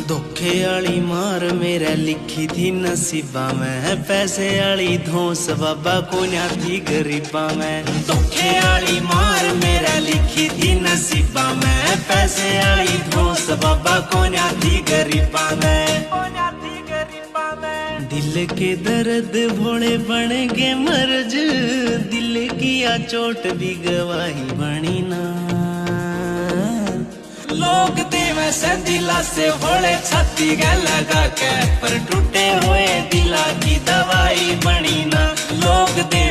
धोखे आली मार मेरे लिखी थी नसीबा में, पैसे आली धौंस बाबा को न्या थी गरीबा में। धोखे आली मार मेरे लिखी थी नसीबा में, पैसे आली धौंस बाबा को न्या थी गरीबा में। दिल के दर्द भोले बन गए मर्ज, दिल की आ चोट भी गवाही बनी ना। लोग देवे से दिला से होले छाती गै लगा के, पर टूटे हुए दिला की दवाई बनी ना। लोग देवे